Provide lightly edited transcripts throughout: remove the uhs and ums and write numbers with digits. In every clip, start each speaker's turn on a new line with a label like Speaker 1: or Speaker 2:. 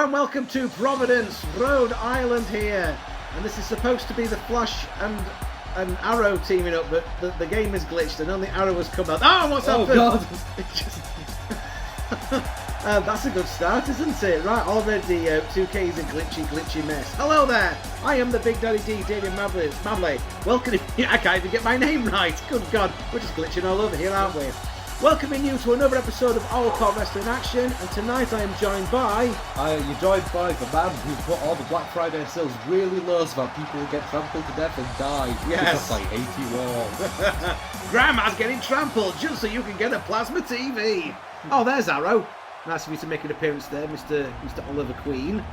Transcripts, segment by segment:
Speaker 1: and welcome to Providence, Rhode Island here. And this is supposed to be the Flash and Arrow teaming up, but the game is glitched and only Arrow has come out. Oh, what's happened?
Speaker 2: God.
Speaker 1: That's a good start, isn't it? Right, already 2K is a glitchy mess. Hello there, I am the Big Daddy D, David Mably. Welcome, I can't even get my name right. Good God, we're just glitching all over here, aren't we? Welcoming you to another episode of All-CAW Wrestling Action, and tonight I am joined by...
Speaker 2: You're joined by the man who put all the Black Friday sales really low so that people will get trampled to death and die.
Speaker 1: Yes.
Speaker 2: Because I hate you all.
Speaker 1: Grandma's getting trampled just so you can get a plasma TV. Oh, there's Arrow. Nice of you to make an appearance there, Mr. Oliver Queen.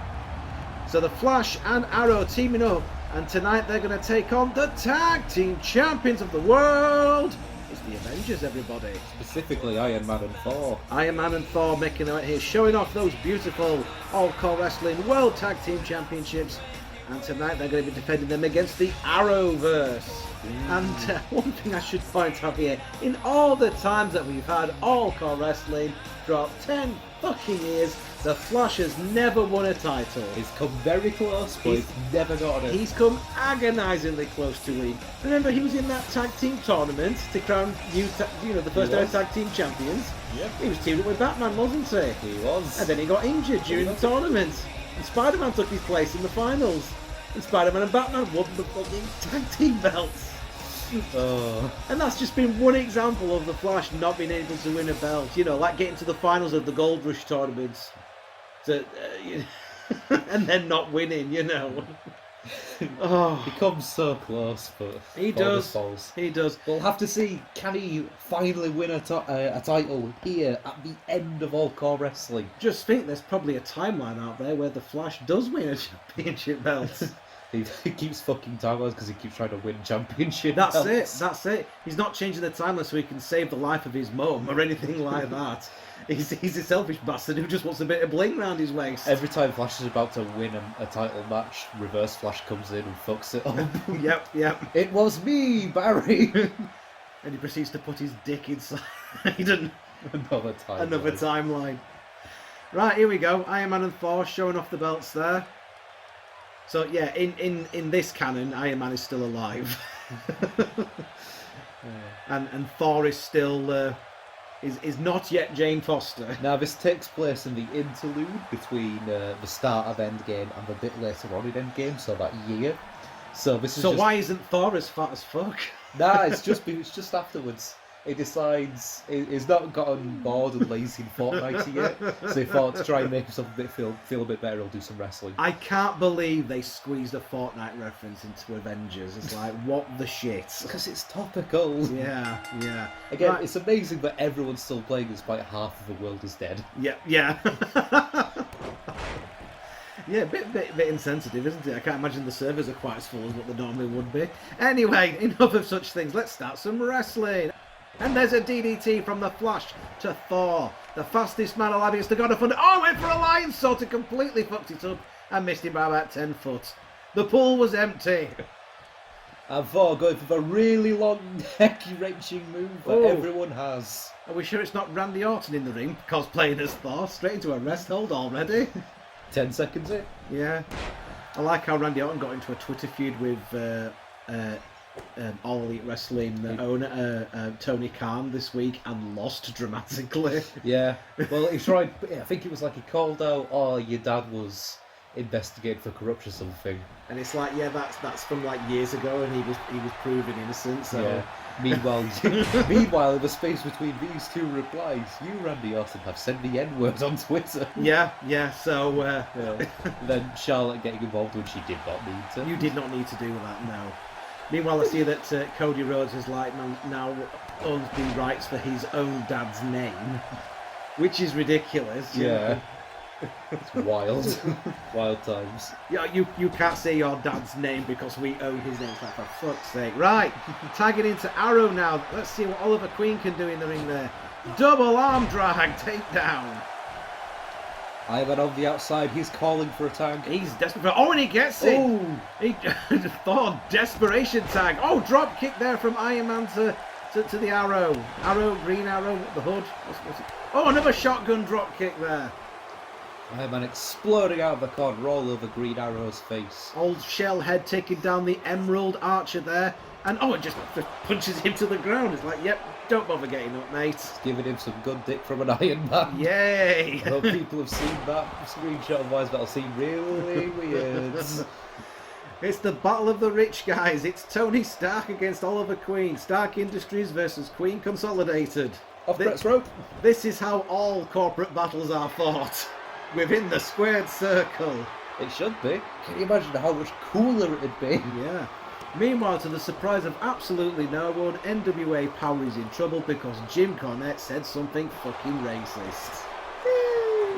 Speaker 1: So the Flash and Arrow teaming up, and tonight they're going to take on the Tag Team Champions of the World. It's the Avengers, everybody.
Speaker 2: Specifically Iron Man and Thor.
Speaker 1: Iron Man and Thor making their way here, showing off those beautiful All-CAW Wrestling World Tag Team Championships. And tonight they're going to be defending them against the Arrowverse. And one thing I should point out here, in all the times that we've had All-CAW Wrestling, throughout 10 fucking years, the Flash has never won a title.
Speaker 2: He's come very close, but he's never gotten it.
Speaker 1: He's come agonisingly close to winning. Remember, he was in that tag team tournament to crown the first ever tag team champions.
Speaker 2: Yeah.
Speaker 1: He was teamed up with Batman, wasn't he?
Speaker 2: He was.
Speaker 1: And then he got injured during the tournament. And Spider-Man took his place in the finals. And Spider-Man and Batman won the fucking tag team belts.
Speaker 2: Oh.
Speaker 1: And that's just been one example of the Flash not being able to win a belt. You know, like getting to the finals of the Gold Rush tournaments. And then not winning, you know.
Speaker 2: Oh. He comes so close, but
Speaker 1: he does. He does.
Speaker 2: We'll have to see, can he finally win a title here at the end of All-CAW Wrestling?
Speaker 1: Just think there's probably a timeline out there where the Flash does win a championship belt.
Speaker 2: He keeps fucking timelines because he keeps trying to win championship
Speaker 1: That's
Speaker 2: belts.
Speaker 1: That's it. He's not changing the timeline so he can save the life of his mum or anything like that. He's a selfish bastard who just wants a bit of bling round his waist.
Speaker 2: Every time Flash is about to win a title match, Reverse Flash comes in and fucks it up.
Speaker 1: Yep.
Speaker 2: It was me, Barry!
Speaker 1: And he proceeds to put his dick inside
Speaker 2: Another
Speaker 1: timeline. Right, here we go. Iron Man and Thor showing off the belts there. So yeah, in this canon, Iron Man is still alive. and Thor is still... is not yet Jane Foster.
Speaker 2: Now this takes place in the interlude between the start of Endgame and the bit later on in Endgame, so that year. So this is.
Speaker 1: So why isn't Thor as fat as fuck?
Speaker 2: Nah, it's just afterwards. He decides he's not gotten bored and lazy in Fortnite yet, so he thought to try and make himself feel a bit better, he'll do some wrestling.
Speaker 1: I can't believe they squeezed a Fortnite reference into Avengers. It's like, what the shit?
Speaker 2: Because it's topical.
Speaker 1: Yeah.
Speaker 2: Again,
Speaker 1: right.
Speaker 2: It's amazing that everyone's still playing despite half of the world is dead.
Speaker 1: Yeah. Yeah, a bit insensitive, isn't it? I can't imagine the servers are quite as full as what they normally would be. Anyway, enough of such things. Let's start some wrestling. And there's a DDT from the Flash to Thor. The fastest man alive against the God of Thunder. Oh, went for a lion sort of completely fucked it up and missed him by about 10 foot. The pool was empty.
Speaker 2: And Thor going for the really long neck-wrenching move that everyone has.
Speaker 1: Are we sure it's not Randy Orton in the ring cosplaying as Thor? Straight into a rest hold already.
Speaker 2: 10 seconds in.
Speaker 1: Yeah. I like how Randy Orton got into a Twitter feud with All Elite Wrestling owner Tony Khan this week and lost dramatically.
Speaker 2: Yeah. Well, he tried. I think it was like he called out, "Oh, your dad was investigated for corruption or something."
Speaker 1: And it's like, yeah, that's from like years ago, and he was proven innocent. So.
Speaker 2: Yeah. Meanwhile, in the space between these two replies, you, Randy Orton, have said the N-word on Twitter.
Speaker 1: Yeah. So.
Speaker 2: Then Charlotte getting involved when she did not need to.
Speaker 1: You did not need to do that, no. Meanwhile, I see that Cody Rhodes is like now owns the rights for his own dad's name, which is ridiculous.
Speaker 2: Yeah. It's wild. Wild times.
Speaker 1: Yeah, you can't say your dad's name because we own his name. It's like, for fuck's sake. Right, tagging into Arrow now. Let's see what Oliver Queen can do in the ring there. Double arm drag, takedown.
Speaker 2: Ivan on the outside, he's calling for a tag.
Speaker 1: He's desperate for... Oh, and he gets it! Oh! Thor, desperation tag. Oh, drop kick there from Iron Man to the Arrow. Arrow, green Arrow, the hood. What's it? Oh, another shotgun drop kick there.
Speaker 2: Iron Man exploding out of the corner all over Green Arrow's face.
Speaker 1: Old Shellhead taking down the Emerald Archer there. And it just punches him to the ground. It's like, yep, don't bother getting up, mate.
Speaker 2: It's giving him some good dick from an Iron Man.
Speaker 1: Yay!
Speaker 2: I hope people have seen that screenshot, otherwise that'll seem really weird.
Speaker 1: It's the battle of the rich guys. It's Tony Stark against Oliver Queen. Stark Industries versus Queen Consolidated.
Speaker 2: Off Brett's rope.
Speaker 1: This is how all corporate battles are fought. Within the squared circle.
Speaker 2: It should be. Can you imagine how much cooler it'd be?
Speaker 1: Yeah. Meanwhile, to the surprise of absolutely no one, NWA Power is in trouble because Jim Cornette said something fucking racist.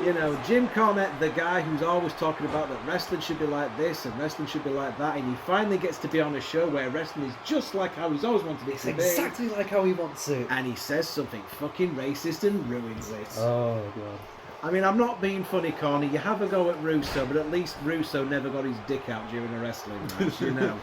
Speaker 1: You know, Jim Cornette, the guy who's always talking about that wrestling should be like this and wrestling should be like that, and he finally gets to be on a show where wrestling is just like how he's always wanted it to be.
Speaker 2: Exactly like how he wants it.
Speaker 1: And he says something fucking racist and ruins it.
Speaker 2: Oh, God.
Speaker 1: I mean, I'm not being funny, Corny. You have a go at Russo, but at least Russo never got his dick out during a wrestling match, you know.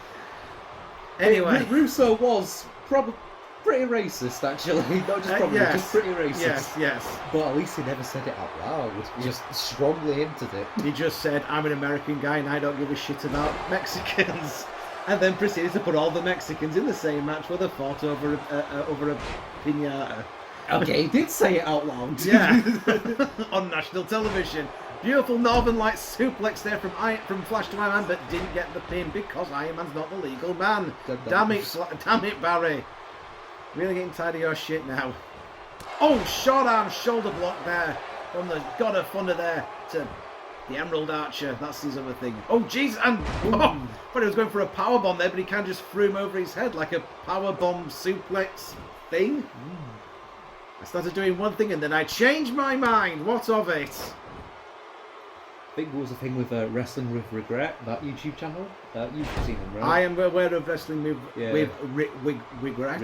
Speaker 1: Anyway.
Speaker 2: Russo was probably pretty racist, actually. Not just probably,
Speaker 1: yes.
Speaker 2: just pretty racist.
Speaker 1: Yes.
Speaker 2: But at least he never said it out loud. He just strongly hinted it.
Speaker 1: He just said, I'm an American guy and I don't give a shit about Mexicans. And then proceeded to put all the Mexicans in the same match where they fought over a piñata.
Speaker 2: Okay, he did say it out loud.
Speaker 1: Yeah. On national television. Beautiful Northern Lights suplex there from Flash to Iron Man, but didn't get the pin because Iron Man's not the legal man. Damn it, Barry. Really getting tired of your shit now. Oh, short arm shoulder block there from the God of Thunder there to the Emerald Archer. That's his other thing. Oh, jeez, and but he was going for a power bomb there, but he kind of just threw him over his head like a power bomb suplex thing. I started doing one thing and then I changed my mind. What of it?
Speaker 2: I think it was a thing with Wrestling with Regret, that YouTube channel. You've seen him, right?
Speaker 1: I am aware of Wrestling with Regret.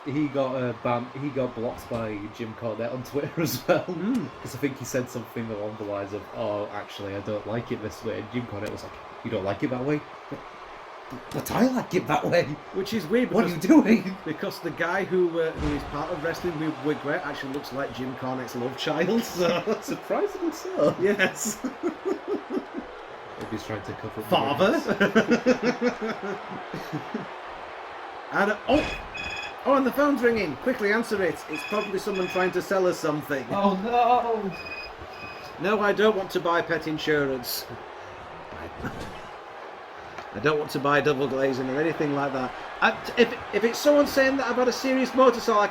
Speaker 2: He got banned. He got blocked by Jim Cornette on Twitter as well, because I think he said something along the lines of, "Oh, actually, I don't like it this way." And Jim Cornette was like, "You don't like it that way? But I like it that way."
Speaker 1: Which is weird.
Speaker 2: What are you doing?
Speaker 1: Because the guy who is part of Wrestling with Regret actually looks like Jim Cornette's love child. So
Speaker 2: surprisingly so.
Speaker 1: Yes.
Speaker 2: Maybe he's trying to cover up
Speaker 1: father. And and the phone's ringing. Quickly answer it. It's probably someone trying to sell us something.
Speaker 2: Oh no!
Speaker 1: No, I don't want to buy pet insurance. I don't want to buy double glazing or anything like that. If it's someone saying that I've had a serious motorcycle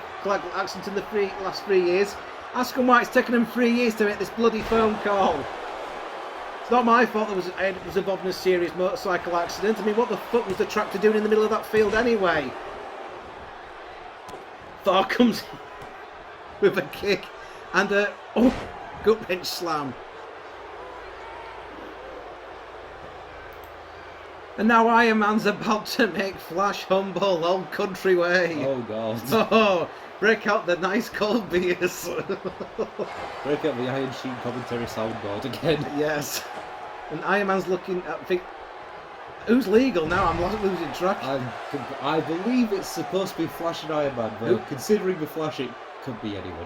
Speaker 1: accident in the last 3 years, ask them why it's taken them 3 years to make this bloody phone call. It's not my fault I was involved in a serious motorcycle accident. I mean, what the fuck was the tractor doing in the middle of that field anyway? Thor comes with a kick and a gut pinch slam. And now Iron Man's about to make Flash humble, old country way.
Speaker 2: Oh God.
Speaker 1: Oh, break out the nice cold beers.
Speaker 2: Break out the Iron Sheet commentary soundboard again.
Speaker 1: Yes. And Iron Man's looking at... Who's legal now? I'm losing track.
Speaker 2: I believe it's supposed to be Flash and Iron Man, though. Considering the Flash, it could be anyone.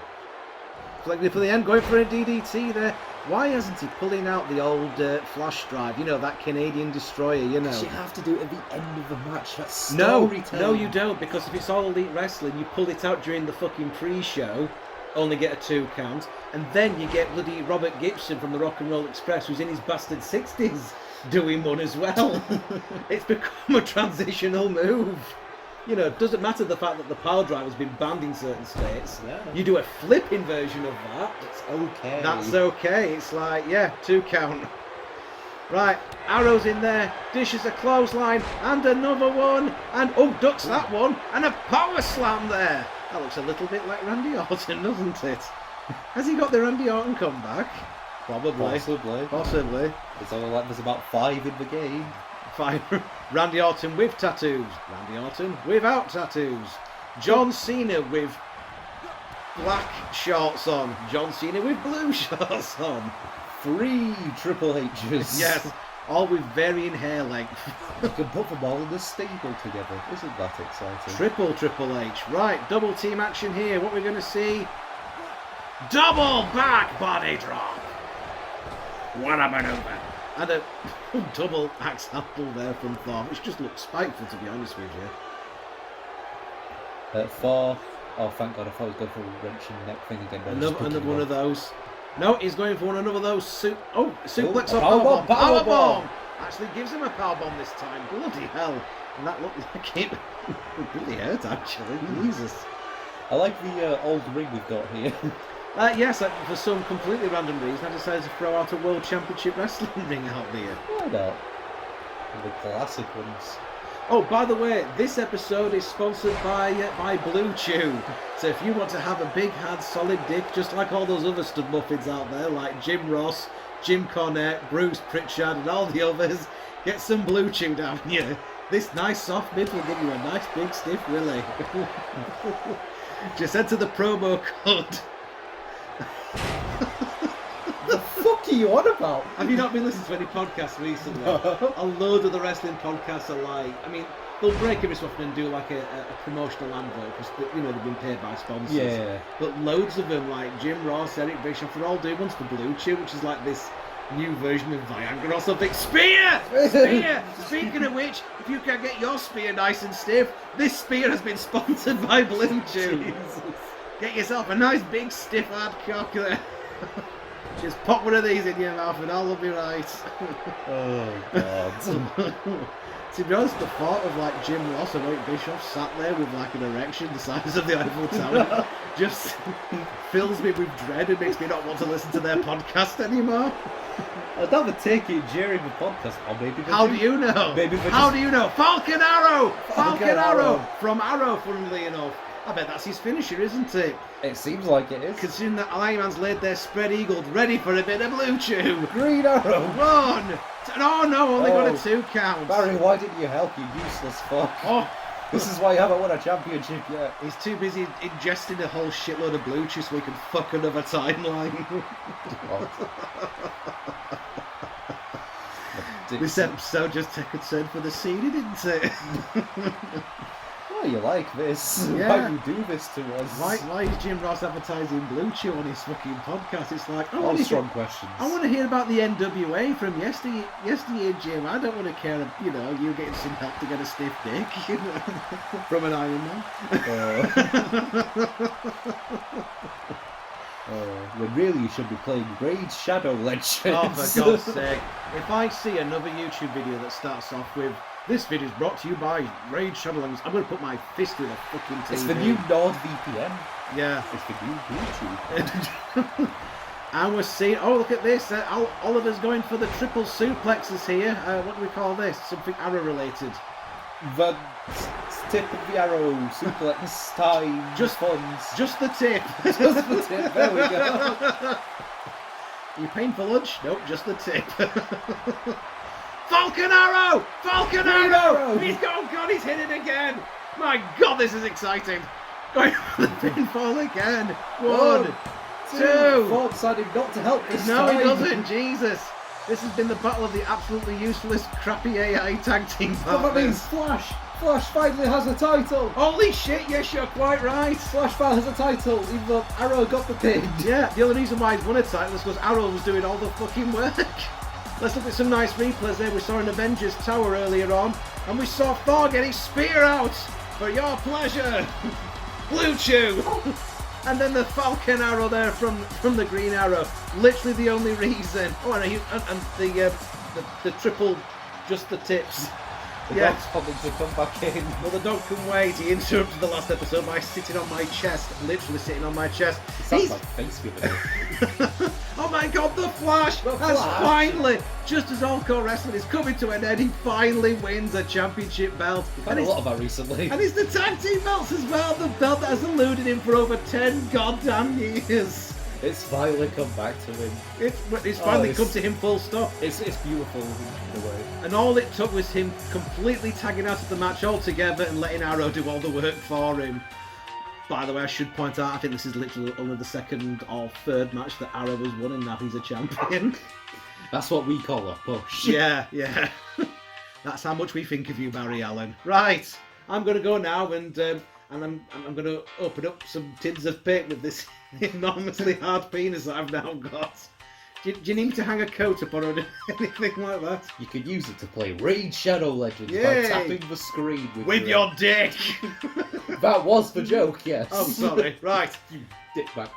Speaker 1: Like for the end, going for a DDT there. Why isn't he pulling out the old flash drive? You know, that Canadian destroyer, you know.
Speaker 2: You have to do it at the end of the match. That's
Speaker 1: storytelling. No, you don't, because if it's All Elite Wrestling, you pull it out during the fucking pre-show, only get a 2 count, and then you get bloody Robert Gibson from the Rock and Roll Express, who's in his bastard 60s, doing one as well. It's become a transitional move. You know, it doesn't matter the fact that the power drive has been banned in certain states.
Speaker 2: Yeah.
Speaker 1: You do a flipping version of that.
Speaker 2: It's okay.
Speaker 1: That's okay. It's like, 2 count. Right, Arrow's in there, dishes a clothesline, and another one, and ducks that one, and a power slam there. That looks a little bit like Randy Orton, doesn't it? Has he got the Randy Orton comeback? Probably. Possibly.
Speaker 2: It's only like there's about 5 in the game.
Speaker 1: 5. Randy Orton with tattoos. Randy Orton without tattoos. John Cena with black shorts on. John Cena with blue shorts on.
Speaker 2: 3 Triple H's.
Speaker 1: Yes, all with varying hair length.
Speaker 2: You can put them all in the stable together. Isn't that exciting?
Speaker 1: Triple H. Right, double team action here. What we're going to see? Double back body drop. What a maneuver! And a double axe handle there from Thor, which just looks spiteful, to be honest with you.
Speaker 2: Thor. Oh, thank God! I thought he was going for a wrenching neck thing again.
Speaker 1: Another one of those. No, he's going for another of those. Suplex or
Speaker 2: Powerbomb.
Speaker 1: powerbomb. Actually gives him a powerbomb this time. Bloody hell! And that looked like it really hurt, actually. Jesus.
Speaker 2: I like the old ring we've got here.
Speaker 1: Yes, for some completely random reason, I decided to throw out a World Championship Wrestling ring out here.
Speaker 2: Why not? The classic ones.
Speaker 1: Oh, by the way, this episode is sponsored by Blue Chew. So if you want to have a big, hard, solid dick, just like all those other stud muffins out there, like Jim Ross, Jim Cornette, Bruce Pritchard, and all the others, get some Blue Chew down here. This nice soft mid will give you a nice, big, stiff willy. Just enter the promo code.
Speaker 2: The fuck are you on about?
Speaker 1: Have you not been listening to any podcasts recently? A load of the wrestling podcasts are like, I mean, they'll break every so often and do like a promotional advert because they've been paid by sponsors.
Speaker 2: Yeah.
Speaker 1: But loads of them, like Jim Ross, Eric Bischoff, they're all doing ones for Blue Chew, which is like this new version of Viagra or something. Spear! Spear! Speaking of which, if you can get your spear nice and stiff, this spear has been sponsored by Blue Chew.
Speaker 2: Jesus.
Speaker 1: Get yourself a nice big stiff hard cock there. Just pop one of these in your mouth and all will be right.
Speaker 2: Oh God.
Speaker 1: To be honest, the thought of like Jim Ross and Eric Bischoff sat there with like an erection the size of the Eiffel Tower just fills me with dread and makes me not want to listen to their podcast anymore.
Speaker 2: I'd never take it during the podcast. Or maybe
Speaker 1: How do you know?
Speaker 2: Maybe
Speaker 1: How do you know? Falcon Arrow! Falcon Arrow!
Speaker 2: Arrow!
Speaker 1: From Arrow, funnily enough. I bet that's his finisher, isn't it?
Speaker 2: It seems like it is.
Speaker 1: Considering that Iron Man's laid their spread eagled, ready for a bit of Blue Chew.
Speaker 2: Green Arrow!
Speaker 1: One! Oh no, only got a 2 count.
Speaker 2: Barry, why didn't you help, you useless fuck?
Speaker 1: Oh,
Speaker 2: This is why you haven't won a championship yet.
Speaker 1: he's too busy ingesting a whole shitload of Blue Chew so he can fuck another timeline. This episode just took concern for the scene, didn't it?
Speaker 2: Why you like this?
Speaker 1: Yeah.
Speaker 2: Why you do this to us?
Speaker 1: Why is Jim Ross advertising Blue Chew on his fucking podcast? It's like,
Speaker 2: All strong questions.
Speaker 1: I want to hear about the NWA from yesteryear, Jim. I don't want to care, you getting some help to get a stiff dick, from an Iron Man.
Speaker 2: When really you should be playing Raid Shadow Legends.
Speaker 1: Oh, for God's sake. If I see another YouTube video that starts off with, this video is brought to you by Raid Shadowlands, I'm going to put my fist through the fucking TV.
Speaker 2: It's the new NordVPN.
Speaker 1: Yeah.
Speaker 2: It's the new YouTube.
Speaker 1: And we're seeing, oh, look at this. Oliver's going for the triple suplexes here. What do we call this? Something arrow related.
Speaker 2: The tip of the arrow, suplex time, funds.
Speaker 1: Just the tip.
Speaker 2: Just the tip, there we go.
Speaker 1: Are you paying for lunch? Nope, just the tip. Falcon Arrow! Falcon Arrow! He's gone, God, he's hit it again! My God, this is exciting! Going for the pinfall again! One, two!
Speaker 2: Ford decided not to help this
Speaker 1: No,
Speaker 2: time.
Speaker 1: he doesn't, Jesus! This has been the battle of the absolutely useless, crappy AI tag team
Speaker 2: What that means,
Speaker 1: partners.
Speaker 2: Flash finally has a title!
Speaker 1: Holy shit, yes, you're quite right!
Speaker 2: Flash finally has a title, even though Arrow got the pin.
Speaker 1: Yeah, the only reason why he's won a title is because Arrow was doing all the fucking work. Let's look at some nice replays there. We saw an Avengers Tower earlier on, and we saw Thor get his spear out for your pleasure. Blue Chew. And then the Falcon Arrow there from the Green Arrow. Literally the only reason. Oh, and the triple, just the tips.
Speaker 2: The
Speaker 1: Yeah.
Speaker 2: dog's probably to come back in.
Speaker 1: Well, the dog can wait. He interrupted the last episode by sitting on my chest, literally sitting on my chest.
Speaker 2: Sounds like face giving it.
Speaker 1: Oh my God, the Flash
Speaker 2: The
Speaker 1: has
Speaker 2: Flash.
Speaker 1: finally, just as All-CAW Wrestling is coming to an end, he finally wins a championship belt.
Speaker 2: We've had a lot of that recently.
Speaker 1: And it's the tag team belts as well, the belt that has eluded him for over 10 goddamn years.
Speaker 2: It's finally come back to him.
Speaker 1: It's finally come to him full stop.
Speaker 2: It's beautiful in a way.
Speaker 1: And all it took was him completely tagging out of the match altogether and letting Arrow do all the work for him. By the way, I should point out, I think this is literally only the second or third match that Arrow has won, and now he's a champion.
Speaker 2: That's what we call a push.
Speaker 1: Yeah. That's how much we think of you, Barry Allen. Right, I'm going to go now, and I'm going to open up some tins of paint with this enormously hard penis that I've now got. Do you need me to hang a coat upon or anything like that?
Speaker 2: You could use it to play Raid Shadow Legends
Speaker 1: Yay.
Speaker 2: by tapping the screen
Speaker 1: With your dick!
Speaker 2: That was the joke, yes.
Speaker 1: Oh, sorry. Right.
Speaker 2: You dickbag.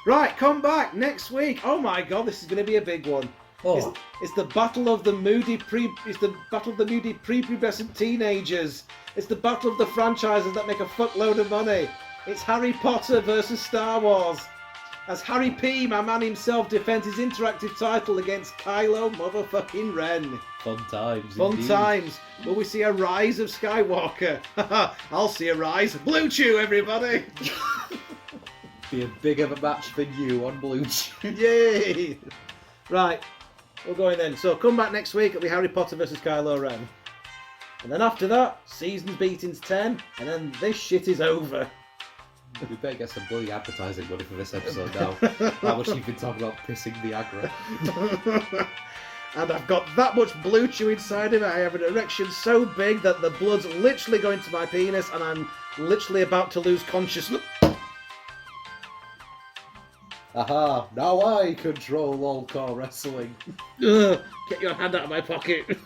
Speaker 1: Right, come back next week. Oh my god, this is going to be a big one.
Speaker 2: Oh,
Speaker 1: It's the battle of the moody prepubescent teenagers. It's the battle of the franchises that make a fuckload of money. It's Harry Potter versus Star Wars. As Harry P, my man himself, defends his interactive title against Kylo motherfucking Ren.
Speaker 2: fun times.
Speaker 1: Fun
Speaker 2: indeed.
Speaker 1: times. Will we see a rise of Skywalker? I'll see a rise. Blue Chew, everybody!
Speaker 2: Be a big of a match than you on Blue Chew.
Speaker 1: Yay! Right, we're going then. So come back next week. It'll be Harry Potter versus Kylo Ren. And then after that, season's beatings 10, and then this shit is over.
Speaker 2: We better get some bloody advertising money for this episode now. How much you've been talking about pissing Viagra.
Speaker 1: And I've got that much Blue Chew inside of it. I have an erection so big that the blood's literally going to my penis, and I'm literally about to lose consciousness.
Speaker 2: Aha, now I control All-CAW Wrestling.
Speaker 1: Ugh, get your hand out of my pocket.